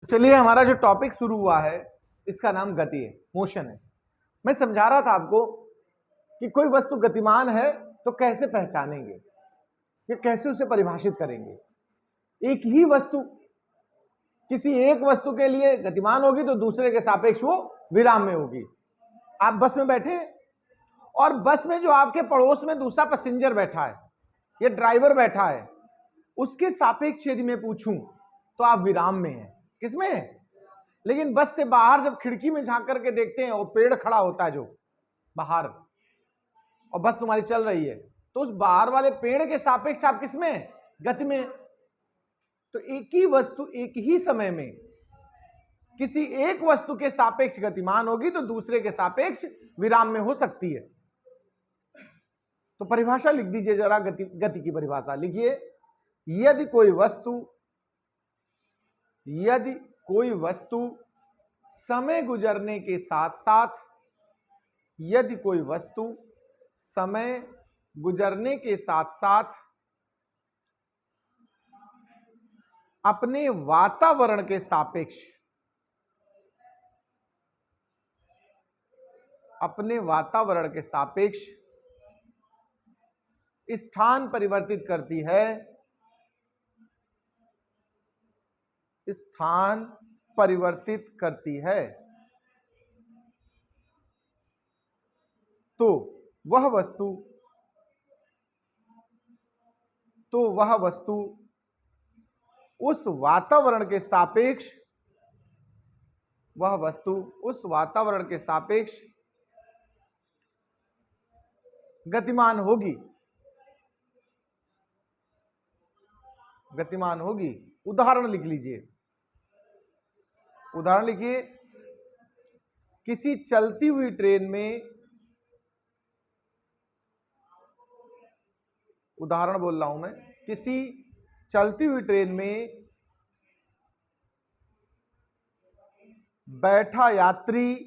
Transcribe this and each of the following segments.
चलिए, हमारा जो टॉपिक शुरू हुआ है इसका नाम गति है, मोशन है। मैं समझा रहा था आपको कि कोई वस्तु गतिमान है तो कैसे पहचानेंगे, कि कैसे उसे परिभाषित करेंगे। एक ही वस्तु किसी एक वस्तु के लिए गतिमान होगी तो दूसरे के सापेक्ष वो विराम में होगी। आप बस में बैठे हैं और बस में जो आपके पड़ोस में दूसरा पैसेंजर बैठा है या ड्राइवर बैठा है, उसके सापेक्ष यदि मैं पूछूं तो आप विराम में हैं। किसमें है? लेकिन बस से बाहर जब खिड़की में झांक करके देखते हैं और पेड़ खड़ा होता है जो बाहर, और बस तुम्हारी चल रही है, तो उस बाहर वाले पेड़ के सापेक्ष आप किसमें हैं? गति में। तो एक ही वस्तु एक ही समय में किसी एक वस्तु के सापेक्ष गतिमान होगी तो दूसरे के सापेक्ष विराम में हो सकती है। तो परिभाषा लिख दीजिए जरा, गति की परिभाषा लिखिए। यदि कोई वस्तु समय गुजरने के साथ साथ यदि कोई वस्तु समय गुजरने के साथ साथ अपने वातावरण के सापेक्ष स्थान परिवर्तित करती है, तो वह वस्तु उस वातावरण के सापेक्ष गतिमान होगी। उदाहरण लिख लीजिए। उदाहरण लिखिए। किसी चलती हुई ट्रेन में, उदाहरण बोल रहा हूं मैं, किसी चलती हुई ट्रेन में बैठा यात्री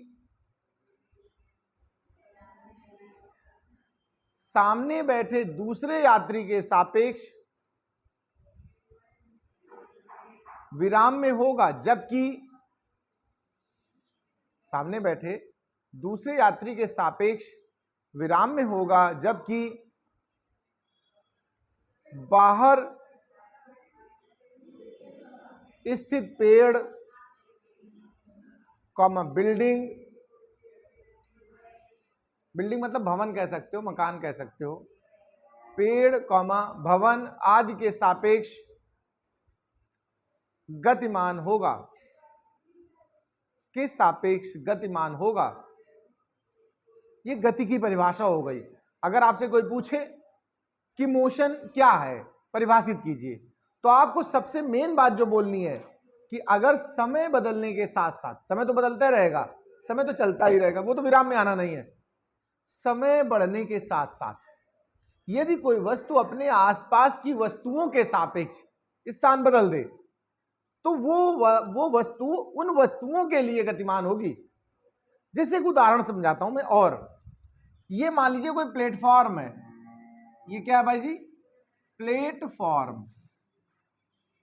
सामने बैठे दूसरे यात्री के सापेक्ष विराम में होगा, जबकि सामने बैठे दूसरे यात्री के सापेक्ष विराम में होगा, जबकि बाहर स्थित पेड़, बिल्डिंग मतलब भवन कह सकते हो, मकान कह सकते हो, पेड़ भवन आदि के सापेक्ष गतिमान होगा। ये गति की परिभाषा हो गई। अगर आपसे कोई पूछे कि मोशन क्या है, परिभाषित कीजिए, तो आपको सबसे मेन बात जो बोलनी है कि अगर समय बदलने के साथ साथ, समय तो बदलता रहेगा, समय तो चलता ही रहेगा, वो तो विराम में आना नहीं है, समय बढ़ने के साथ साथ यदि कोई वस्तु अपने आसपास की वस्तुओं के सापेक्ष स्थान बदल दे तो वो वस्तु उन वस्तुओं के लिए गतिमान होगी। जैसे एक उदाहरण समझाता हूं मैं। और ये मान लीजिए कोई प्लेटफॉर्म है। ये क्या है भाई जी? प्लेटफॉर्म।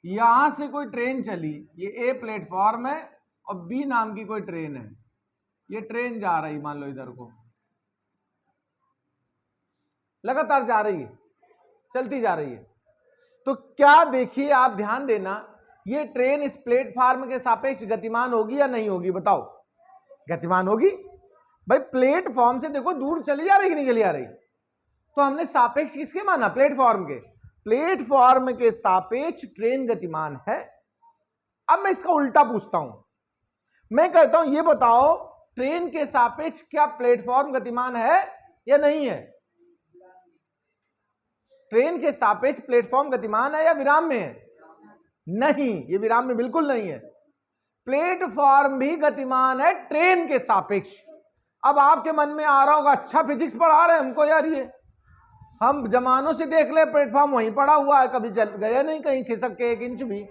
यहां से कोई ट्रेन चली, ये ए प्लेटफॉर्म है और बी नाम की कोई ट्रेन है। ये ट्रेन जा रही, मान लो इधर को, लगातार जा रही है, चलती जा रही है। तो क्या, देखिए आप ध्यान देना, ये ट्रेन इस प्लेटफॉर्म के सापेक्ष गतिमान होगी या नहीं होगी? बताओ। गतिमान होगी भाई। प्लेटफॉर्म से देखो दूर चली जा रही कि नहीं चली जा रही? तो हमने सापेक्ष किसके माना? प्लेटफॉर्म के। प्लेटफॉर्म के सापेक्ष ट्रेन गतिमान है। अब मैं इसका उल्टा पूछता हूं। मैं कहता हूं ये बताओ, ट्रेन के सापेक्ष क्या प्लेटफॉर्म गतिमान है या नहीं है? ट्रेन के सापेक्ष प्लेटफॉर्म गतिमान है या विराम में है? नहीं, ये विराम में बिल्कुल नहीं है। प्लेटफॉर्म भी गतिमान है ट्रेन के सापेक्ष। अब आपके मन में आ रहा होगा, अच्छा फिजिक्स पढ़ा रहे हैं हमको यार, ये हम जमानों से देख ले प्लेटफॉर्म वहीं पड़ा हुआ है, कभी चल गया नहीं कहीं खिसक के 1 इंच भी।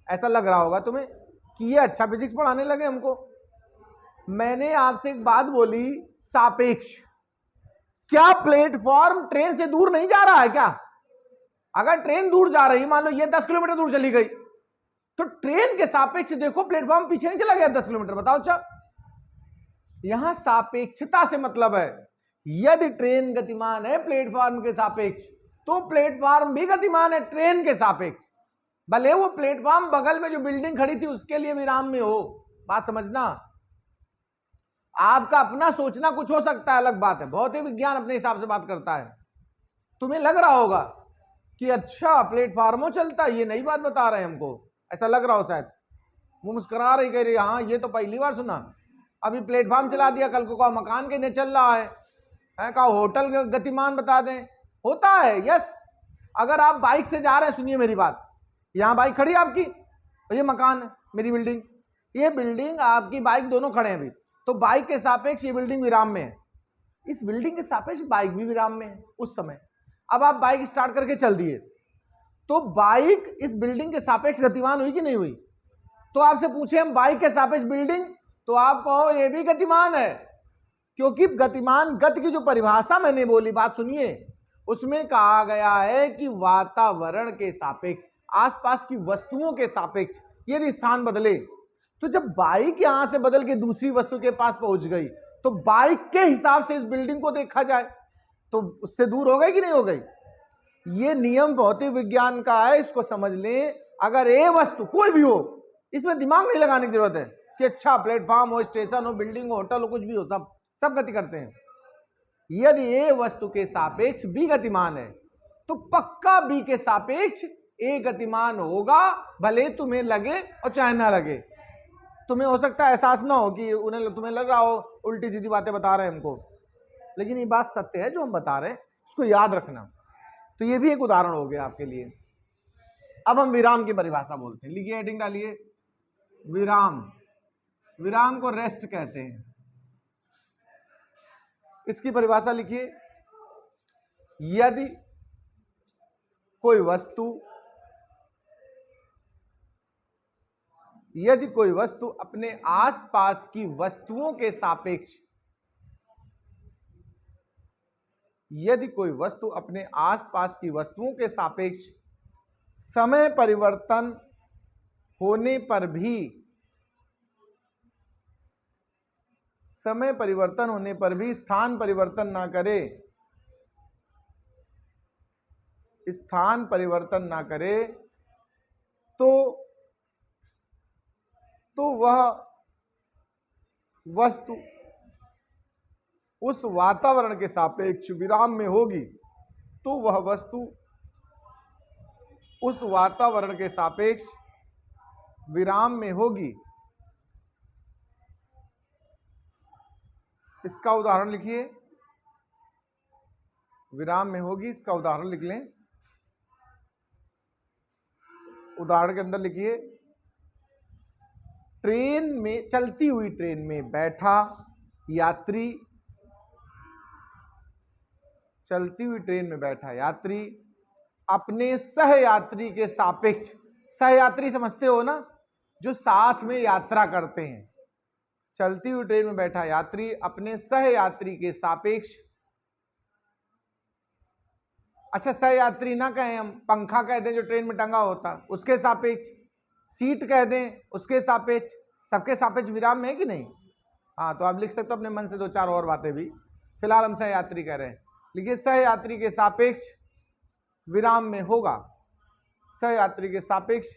ऐसा लग रहा होगा तुम्हें कि ये अच्छा फिजिक्स पढ़ाने लगे हमको। मैंने आपसे एक बात बोली, सापेक्ष। क्या प्लेटफॉर्म ट्रेन से दूर नहीं जा रहा है क्या? अगर ट्रेन दूर जा रही, मान लो ये 10 किलोमीटर दूर चली गई, तो ट्रेन के सापेक्ष देखो प्लेटफॉर्म पीछे नहीं चला गया 10 किलोमीटर, बताओ। अच्छा, यहां सापेक्षता से मतलब है यदि ट्रेन गतिमान है प्लेटफॉर्म के सापेक्ष तो प्लेटफॉर्म भी गतिमान है ट्रेन के सापेक्ष, भले वो प्लेटफॉर्म बगल में जो बिल्डिंग खड़ी थी उसके लिए विराम में हो। बात समझना, आपका अपना सोचना कुछ हो सकता है, अलग बात है। भौतिक विज्ञान अपने हिसाब से बात करता है। तुम्हें लग रहा होगा कि अच्छा प्लेटफॉर्मों चलता है, ये नई बात बता रहे हैं हमको, ऐसा लग रहा हो शायद। वो मुस्कुरा रही, कह रही हाँ ये तो पहली बार सुना, अभी प्लेटफॉर्म चला दिया, कल को कहा मकान के नहीं चल रहा है, कहा होटल गतिमान बता दें। होता है, यस। अगर आप बाइक से जा रहे हैं, सुनिए मेरी बात, यहाँ बाइक खड़ी है आपकी, ये मकान है, मेरी बिल्डिंग, ये बिल्डिंग आपकी बाइक दोनों खड़े हैं अभी, तो बाइक के सापेक्ष ये बिल्डिंग विराम में है, इस बिल्डिंग के सापेक्ष बाइक भी विराम में है उस समय। अब आप बाइक स्टार्ट करके चल दिए, तो बाइक इस बिल्डिंग के सापेक्ष गतिमान हुई कि नहीं हुई? तो आपसे पूछे हम बाइक के सापेक्ष बिल्डिंग, तो आप कहो ये भी गतिमान है, क्योंकि गतिमान गति की जो परिभाषा मैंने बोली, बात सुनिए, उसमें कहा गया है कि वातावरण के सापेक्ष, आसपास की वस्तुओं के सापेक्ष यदि स्थान बदले, तो जब बाइक यहां से बदल के दूसरी वस्तु के पास पहुंच गई तो बाइक के हिसाब से इस बिल्डिंग को देखा जाए तो उससे दूर हो गई कि नहीं हो गई? ये नियम भौतिक विज्ञान का है, इसको समझ लें। अगर ये वस्तु कोई भी हो, इसमें दिमाग नहीं लगाने की जरूरत है कि अच्छा प्लेटफॉर्म हो, स्टेशन हो, बिल्डिंग हो, होटल हो, कुछ भी हो, सब गति करते हैं। यदि ये वस्तु के सापेक्ष बी गतिमान है तो पक्का बी के सापेक्ष ए गतिमान होगा, भले तुम्हें लगे और चाहे ना लगे। तुम्हें हो सकता है एहसास ना हो कि तुम्हें लग रहा हो उल्टी सीधी बातें बता रहे हैं हमको, लेकिन ये बात सत्य है जो हम बता रहे हैं, इसको याद रखना। तो ये भी एक उदाहरण हो गया आपके लिए। अब हम विराम की परिभाषा बोलते हैं, लिखिए, हेडिंग डालिए, विराम। विराम को रेस्ट कहते हैं। इसकी परिभाषा लिखिए, यदि कोई वस्तु अपने आसपास की वस्तुओं के सापेक्ष, यदि कोई वस्तु अपने आसपास की वस्तुओं के सापेक्ष समय परिवर्तन होने पर भी स्थान परिवर्तन ना करे तो वह वस्तु उस वातावरण के सापेक्ष विराम में होगी। तो वह वस्तु उस वातावरण के सापेक्ष विराम में होगी। इसका उदाहरण लिखिए, विराम में होगी, इसका उदाहरण लिख लें। उदाहरण के अंदर लिखिए, चलती हुई ट्रेन में बैठा यात्री अपने सहयात्री के सापेक्ष, सहयात्री समझते हो ना, जो साथ में यात्रा करते हैं। चलती हुई ट्रेन में बैठा यात्री अपने सहयात्री के सापेक्ष, अच्छा सहयात्री ना कहें हम, पंखा कह दें जो ट्रेन में टंगा होता, उसके सापेक्ष, सीट कह दें उसके सापेक्ष, सबके सापेक्ष विराम में है कि नहीं? हाँ, तो आप लिख सकते हो अपने मन से दो चार और बातें भी, फिलहाल हम सहयात्री कह रहे हैं। लिखिए, सहयात्री के सापेक्ष विराम में होगा, सहयात्री के सापेक्ष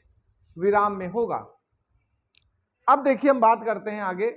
विराम में होगा। अब देखिए हम बात करते हैं आगे